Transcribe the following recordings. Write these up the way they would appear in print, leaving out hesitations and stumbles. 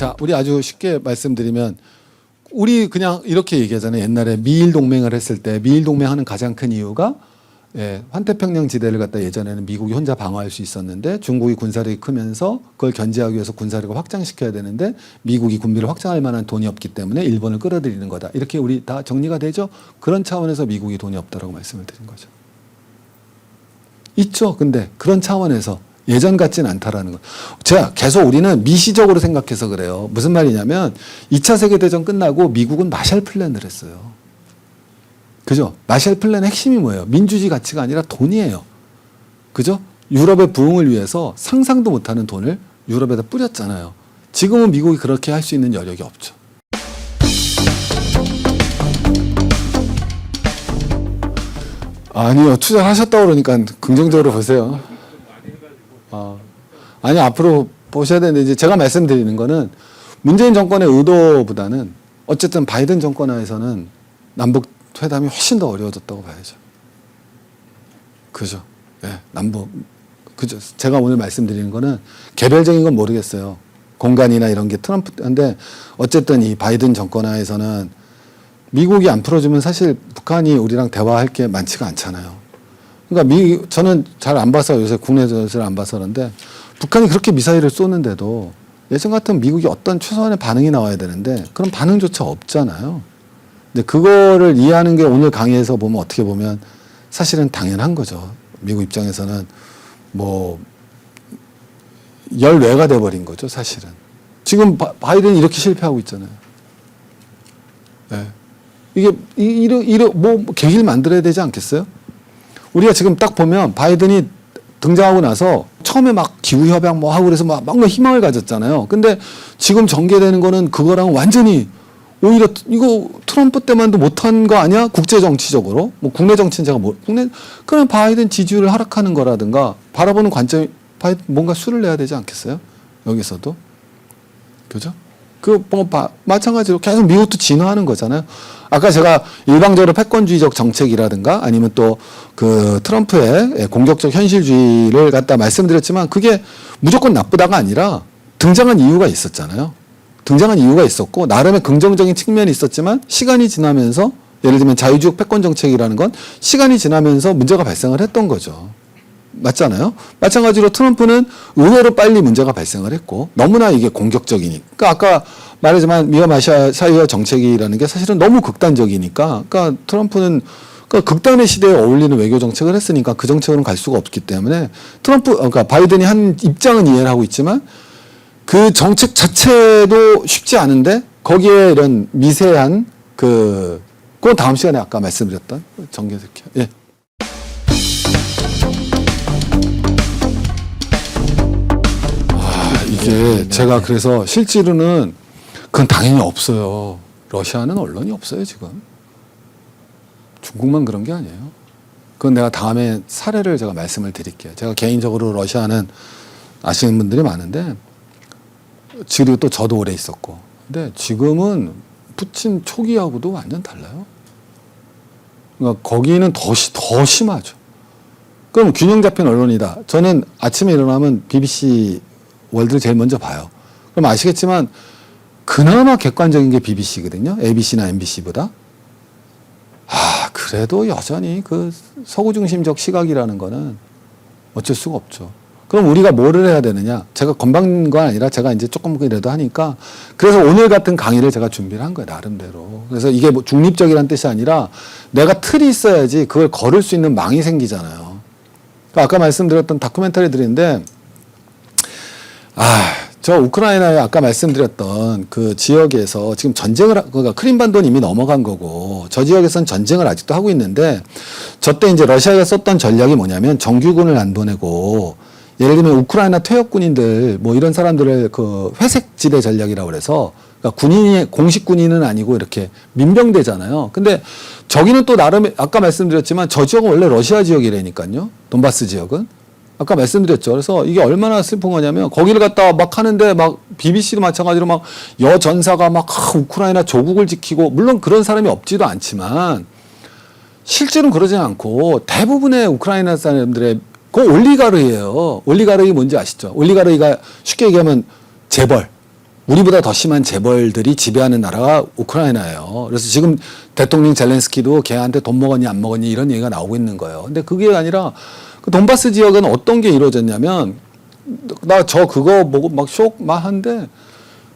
자, 우리 아주 쉽게 말씀드리면 우리 그냥 이렇게 얘기하잖아요. 옛날에 미일 동맹을 했을 때 미일 동맹하는 가장 큰 이유가 환태평양 지대를 갖다 예전에는 미국이 혼자 방어할 수 있었는데 중국이 군사력이 크면서 그걸 견제하기 위해서 군사력을 확장시켜야 되는데 미국이 군비를 확장할 만한 돈이 없기 때문에 일본을 끌어들이는 거다. 이렇게 우리 다 정리가 되죠. 그런 차원에서 미국이 돈이 없다라고 말씀을 드린 거죠. 있죠. 근데 그런 차원에서 예전 같진 않다라는 거. 제가 계속 우리는 미시적으로 생각해서 그래요. 무슨 말이냐면 2차 세계대전 끝나고 미국은 마샬 플랜을 했어요. 그죠? 마샬 플랜의 핵심이 뭐예요? 민주주의 가치가 아니라 돈이에요. 그죠? 유럽의 부흥을 위해서 상상도 못하는 돈을 유럽에다 뿌렸잖아요. 지금은 미국이 그렇게 할 수 있는 여력이 없죠. 아니요. 투자를 하셨다고 그러니까 긍정적으로 보세요. 아니, 앞으로 보셔야 되는데, 이제 제가 말씀드리는 거는 문재인 정권의 의도보다는 어쨌든 바이든 정권 하에서는 남북 회담이 훨씬 더 어려워졌다고 봐야죠. 그죠? 예, 그죠? 제가 오늘 말씀드리는 거는 개별적인 건 모르겠어요. 공간이나 이런 게 트럼프인데 어쨌든 이 바이든 정권 하에서는 미국이 안 풀어주면 사실 북한이 우리랑 대화할 게 많지가 않잖아요. 그러니까 저는 잘 안 봐서 요새 국내 정세를 안 봐서 그런데 북한이 그렇게 미사일을 쏘는데도 예전 같으면 미국이 어떤 최소한의 반응이 나와야 되는데 그런 반응조차 없잖아요. 근데 그거를 이해하는 게 오늘 강의에서 보면 어떻게 보면 사실은 당연한 거죠. 미국 입장에서는 뭐 열외가 돼버린 거죠, 사실은. 지금 바이든이 이렇게 실패하고 있잖아요. 네. 이게 뭐 계기를 만들어야 되지 않겠어요? 우리가 지금 딱 보면 바이든이 등장하고 나서 처음에 막 기후협약 뭐 하고 그래서 막 희망을 가졌잖아요. 근데 지금 전개되는 거는 그거랑 완전히 오히려 이거 트럼프 때만도 못한 거 아니야? 국제 정치적으로. 뭐 국내 정치는 제가 그냥 바이든 지지율을 하락하는 거라든가 바라보는 관점이 바이든 뭔가 수를 내야 되지 않겠어요? 여기서도. 그죠? 마찬가지로 계속 미국도 진화하는 거잖아요. 아까 제가 일방적으로 패권주의적 정책이라든가 아니면 또 그 트럼프의 공격적 현실주의를 갖다 말씀드렸지만 그게 무조건 나쁘다가 아니라 등장한 이유가 있었잖아요. 등장한 이유가 있었고 나름의 긍정적인 측면이 있었지만 시간이 지나면서 예를 들면 자유주의 패권 정책이라는 건 시간이 지나면서 문제가 발생을 했던 거죠. 맞잖아요. 마찬가지로 트럼프는 의외로 빨리 문제가 발생을 했고 너무나 이게 공격적이니까 그러니까 아까 말하지만 미얀마 사이와 정책이라는 게 사실은 너무 극단적이니까 그러니까 트럼프는 극단의 시대에 어울리는 외교 정책을 했으니까 그 정책으로는 갈 수가 없기 때문에 그러니까 바이든이 한 입장은 이해를 하고 있지만 그 정책 자체도 쉽지 않은데 거기에 이런 미세한 그건 다음 시간에 아까 말씀드렸던 정계석현. 예. 이게 제가 그래서 실제로는 그건 당연히 없어요. 러시아는 언론이 없어요, 지금. 중국만 그런 게 아니에요. 그건 내가 다음에 사례를 제가 말씀을 드릴게요. 제가 개인적으로 러시아는 아시는 분들이 많은데 그리고 또 저도 오래 있었고. 근데 지금은 푸친 초기하고도 완전 달라요. 그러니까 거기는 더 심하죠. 그럼 균형 잡힌 언론이다. 저는 아침에 일어나면 BBC 월드를 제일 먼저 봐요. 그럼 아시겠지만 그나마 객관적인 게 BBC거든요. ABC나 MBC보다. 그래도 여전히 그 서구 중심적 시각이라는 거는 어쩔 수가 없죠. 그럼 우리가 뭐를 해야 되느냐? 제가 건방진 건 아니라 제가 이제 조금이라도 하니까 그래서 오늘 같은 강의를 제가 준비를 한 거예요. 나름대로. 그래서 이게 뭐 중립적이라는 뜻이 아니라 내가 틀이 있어야지 그걸 걸을 수 있는 망이 생기잖아요. 그러니까 아까 말씀드렸던 다큐멘터리들인데 저 우크라이나에 아까 말씀드렸던 그 지역에서 지금 그러니까 크림반도는 이미 넘어간 거고 저 지역에서는 전쟁을 아직도 하고 있는데 저때 이제 러시아가 썼던 전략이 뭐냐면 정규군을 안 보내고 예를 들면 우크라이나 퇴역 군인들 뭐 이런 사람들을 그 회색 지대 전략이라고 그래서 그러니까 공식 군인은 아니고 이렇게 민병대잖아요. 근데 저기는 또 나름 아까 말씀드렸지만 저 지역은 원래 러시아 지역이라니까요. 돈바스 지역은. 아까 말씀드렸죠. 그래서 이게 얼마나 슬픈 거냐면 거기를 갔다 막 하는데 막 BBC도 마찬가지로 막 여전사가 막 우크라이나 조국을 지키고 물론 그런 사람이 없지도 않지만 실제로는 그러지 않고 대부분의 우크라이나 사람들의 그 올리가르예요. 올리가르이 뭔지 아시죠? 올리가르이가 쉽게 얘기하면 재벌. 우리보다 더 심한 재벌들이 지배하는 나라가 우크라이나예요. 그래서 지금 대통령 젤렌스키도 걔한테 돈 먹었니 안 먹었니 이런 얘기가 나오고 있는 거예요. 근데 그게 아니라 그 돈바스 지역은 어떤 게 이루어졌냐면 나 저 그거 보고 막 한데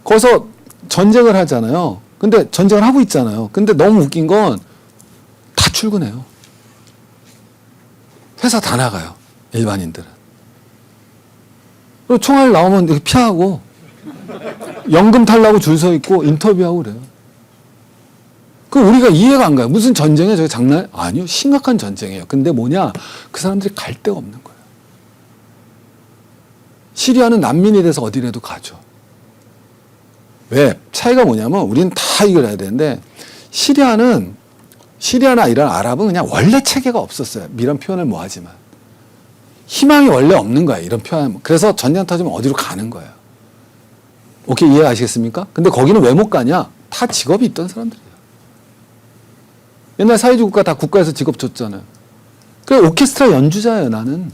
거기서 전쟁을 하잖아요. 근데 전쟁을 하고 있잖아요. 근데 너무 웃긴 건 다 출근해요. 회사 다 나가요. 일반인들은. 그리고 총알 나오면 이렇게 피하고 연금 탈라고 줄 서 있고 인터뷰하고 그래요. 그 우리가 이해가 안 가요. 무슨 전쟁이에요? 저게 장난? 아니요. 심각한 전쟁이에요. 근데 뭐냐? 그 사람들이 갈 데가 없는 거예요. 시리아는 난민이 돼서 어디라도 가죠. 왜? 차이가 뭐냐면 우리는 다 이걸 해야 되는데 시리아나 이런 아랍은 그냥 원래 체계가 없었어요. 이런 표현을 뭐 하지만. 희망이 원래 없는 거예요. 이런 표현. 그래서 전쟁 터지면 어디로 가는 거예요. 오케이, 이해하시겠습니까? 근데 거기는 왜 못 가냐? 다 직업이 있던 사람들이에요. 옛날 사회주의 국가 다 국가에서 직업 줬잖아요. 그래, 오케스트라 연주자예요, 나는.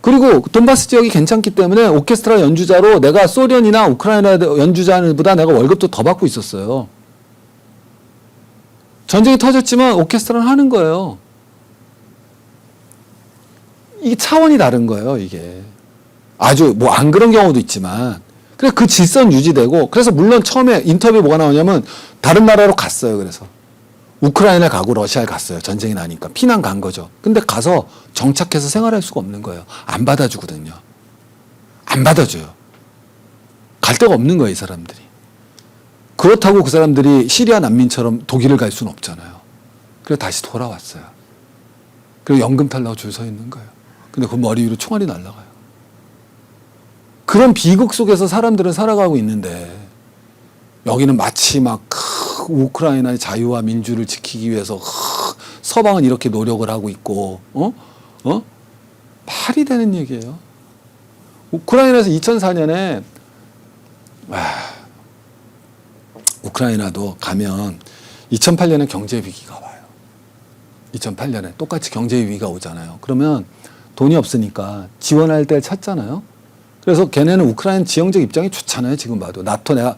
그리고 돈바스 지역이 괜찮기 때문에 오케스트라 연주자로 내가 소련이나 우크라이나 연주자보다 내가 월급도 더 받고 있었어요. 전쟁이 터졌지만 오케스트라는 하는 거예요. 이게 차원이 다른 거예요, 이게. 아주 뭐 안 그런 경우도 있지만. 그래, 그 질서는 유지되고, 그래서 물론 처음에 인터뷰 뭐가 나오냐면 다른 나라로 갔어요, 그래서. 우크라이나 가고 러시아에 갔어요. 전쟁이 나니까. 피난 간 거죠. 근데 가서 정착해서 생활할 수가 없는 거예요. 안 받아주거든요. 안 받아줘요. 갈 데가 없는 거예요, 이 사람들이. 그렇다고 그 사람들이 시리아 난민처럼 독일을 갈 수는 없잖아요. 그래서 다시 돌아왔어요. 그리고 연금 탈라고 줄 서 있는 거예요. 근데 그 머리 위로 총알이 날아가요. 그런 비극 속에서 사람들은 살아가고 있는데 여기는 마치 막 우크라이나의 자유와 민주를 지키기 위해서 서방은 이렇게 노력을 하고 있고 말이 되는 얘기예요. 우크라이나에서 2004년에 우크라이나도 가면 2008년에 경제 위기가 와요. 2008년에 똑같이 경제 위기가 오잖아요. 그러면 돈이 없으니까 지원할 때를 찾잖아요. 그래서 걔네는 우크라이나 지형적 입장이 좋잖아요. 지금 봐도 나토 그러니까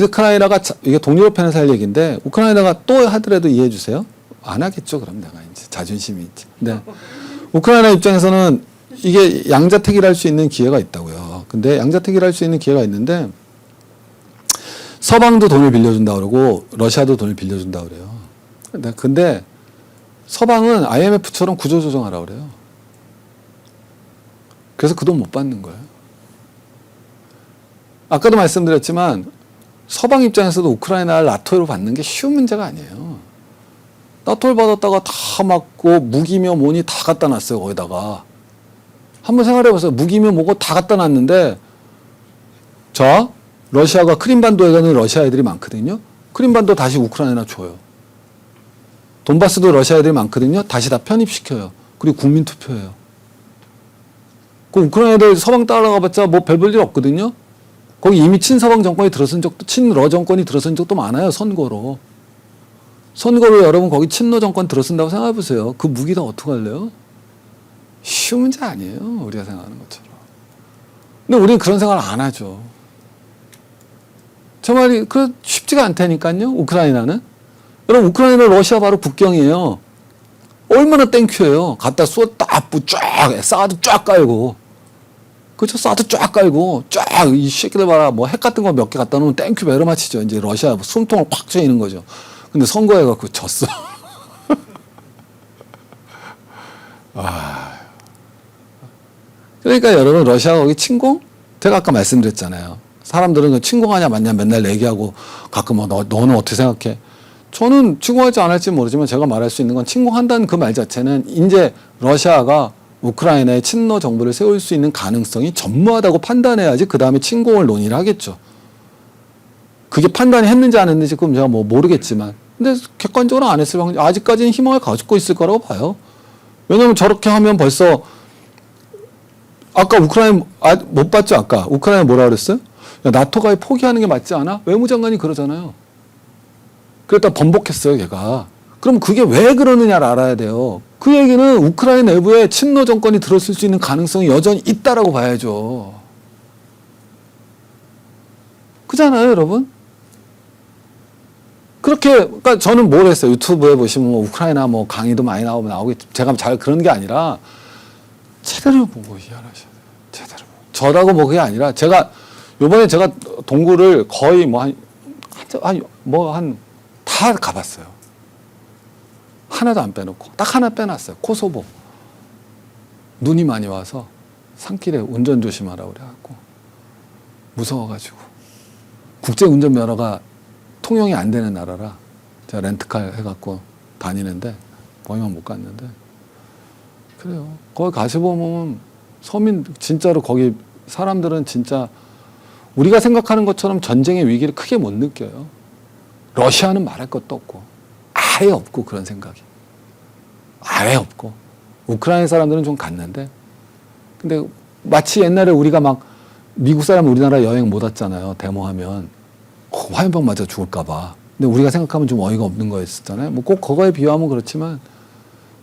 우크라이나가 이게 동유럽 편에서 할 얘기인데 우크라이나가 또 하더라도 이해해 주세요. 안 하겠죠. 그럼 내가 이제 자존심이 있지. 근데 우크라이나 입장에서는 이게 양자택일을 할 수 있는 기회가 있다고요. 근데 양자택일을 할 수 있는 기회가 있는데 서방도 돈을 빌려준다 그러고 러시아도 돈을 빌려준다 그래요. 근데 서방은 IMF처럼 구조조정하라 그래요. 그래서 그 돈 못 받는 거예요. 아까도 말씀드렸지만 서방 입장에서도 우크라이나를 나토로 받는 게 쉬운 문제가 아니에요. 나토를 받았다가 다 맞고 무기며 뭐니 다 갖다 놨어요. 거기다가. 한번 생각해보세요. 무기며 뭐고 다 갖다 놨는데 자, 러시아가 크림반도에 가는 러시아 애들이 많거든요. 크림반도 다시 우크라이나 줘요. 돈바스도 러시아 애들이 많거든요. 다시 다 편입시켜요. 그리고 국민투표해요. 그 우크라이나 애들 서방 따라가봤자 뭐 별 볼 일 없거든요. 거기 이미 친서방 정권이 들어선 적도, 친러 정권이 들어선 적도 많아요. 선거로. 선거로 여러분 거기 친러 정권 들어선다고 생각해보세요. 그 무기 다 어떡할래요? 쉬운 문제 아니에요. 우리가 생각하는 것처럼. 근데 우리는 그런 생각을 안 하죠. 저 말이 쉽지가 않다니까요. 우크라이나는. 여러분 우크라이나 러시아 바로 국경이에요. 얼마나 땡큐예요. 갖다 쏟다 쫙 사드 쫙 깔고. 그렇죠. 사드 쫙 깔고 쫙 이 새끼들 봐라 뭐 핵 같은 거 몇 개 갖다 놓으면 땡큐 베르마치죠. 이제 러시아 숨통을 팍 쬐이는 거죠. 근데 선거해갖고 졌어. 그러니까 여러분 러시아가 거기 침공? 제가 아까 말씀드렸잖아요. 사람들은 침공하냐 맞냐 맨날 얘기하고 가끔 너는 어떻게 생각해? 저는 침공할지 안 할지 모르지만 제가 말할 수 있는 건 침공한다는 그 말 자체는 이제 러시아가 우크라이나의 친러 정부를 세울 수 있는 가능성이 전무하다고 판단해야지 그 다음에 침공을 논의를 하겠죠. 그게 판단이 했는지 안 했는지 그럼 제가 뭐 모르겠지만 근데 객관적으로 안 했을 확률 아직까지는 희망을 가지고 있을 거라고 봐요. 왜냐하면 저렇게 하면 벌써 아까 우크라이나 못 봤죠? 아까 우크라이나 뭐라 그랬어요? 야, 나토가 포기하는 게 맞지 않아? 외무장관이 그러잖아요. 그랬다 번복했어요, 걔가. 그럼 그게 왜 그러느냐를 알아야 돼요. 그 얘기는 우크라이나 내부에 친러 정권이 들었을 수 있는 가능성이 여전히 있다라고 봐야죠. 그잖아요, 여러분. 그렇게, 그러니까 저는 뭘 했어요. 유튜브에 보시면 뭐 우크라이나 뭐 강의도 많이 나오겠지. 제가 잘 그런 게 아니라 제대로 보고 이해하셔야 돼요. 제대로. 저라고 뭐 그게 아니라 요번에 제가 동굴을 거의 다 가봤어요. 하나도 안 빼놓고. 딱 하나 빼놨어요. 코소보. 눈이 많이 와서 산길에 운전 조심하라고 그래갖고 무서워가지고 국제운전면허가 통용이 안 되는 나라라 제가 렌트카 해갖고 다니는데 거기만 못 갔는데 그래요. 거기 가셔보면 서민 진짜로 거기 사람들은 진짜 우리가 생각하는 것처럼 전쟁의 위기를 크게 못 느껴요. 러시아는 말할 것도 없고 아예 없고 그런 생각이 아예 없고 우크라이나 사람들은 좀 갔는데 근데 마치 옛날에 우리가 막 미국 사람 우리나라 여행 못 왔잖아요. 데모하면 화염병 맞아 죽을까 봐. 근데 우리가 생각하면 좀 어이가 없는 거였었잖아요. 뭐 꼭 그거에 비하면 그렇지만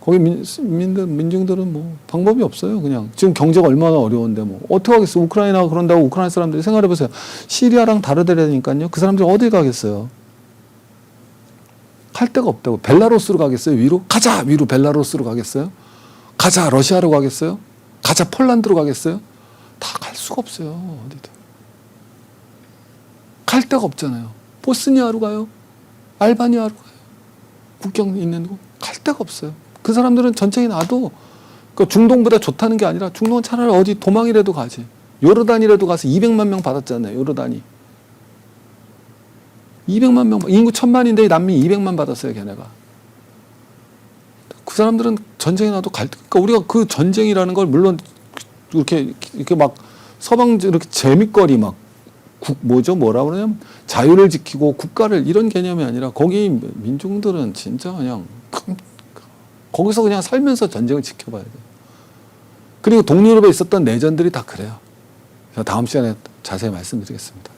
거기 민중들은 뭐 방법이 없어요. 그냥 지금 경제가 얼마나 어려운데 뭐 어떻게 하겠어. 우크라이나가 그런다고 우크라이나 사람들이 생각해보세요. 시리아랑 다르더라니까요. 그 사람들이 어디 가겠어요. 갈 데가 없다고. 벨라루스로 가겠어요? 위로? 가자! 위로 벨라루스로 가겠어요? 가자! 러시아로 가겠어요? 가자! 폴란드로 가겠어요? 다 갈 수가 없어요. 어디도. 갈 데가 없잖아요. 보스니아로 가요? 알바니아로 가요? 국경 있는 곳? 갈 데가 없어요. 그 사람들은 전쟁이 나도 그 중동보다 좋다는 게 아니라 중동은 차라리 어디 도망이라도 가지. 요르단이라도 가서 200만 명 받았잖아요. 요르단이. 200만 명, 인구 1000만인데 난민 200만 받았어요, 걔네가. 그 사람들은 전쟁이 나도 그러니까 우리가 그 전쟁이라는 걸 물론 이렇게 막 서방 이렇게 재밌거리 막 뭐라 그러냐면 자유를 지키고 국가를 이런 개념이 아니라 거기 민중들은 진짜 그냥 거기서 그냥 살면서 전쟁을 지켜봐야 돼요. 그리고 동유럽에 있었던 내전들이 다 그래요. 다음 시간에 자세히 말씀드리겠습니다.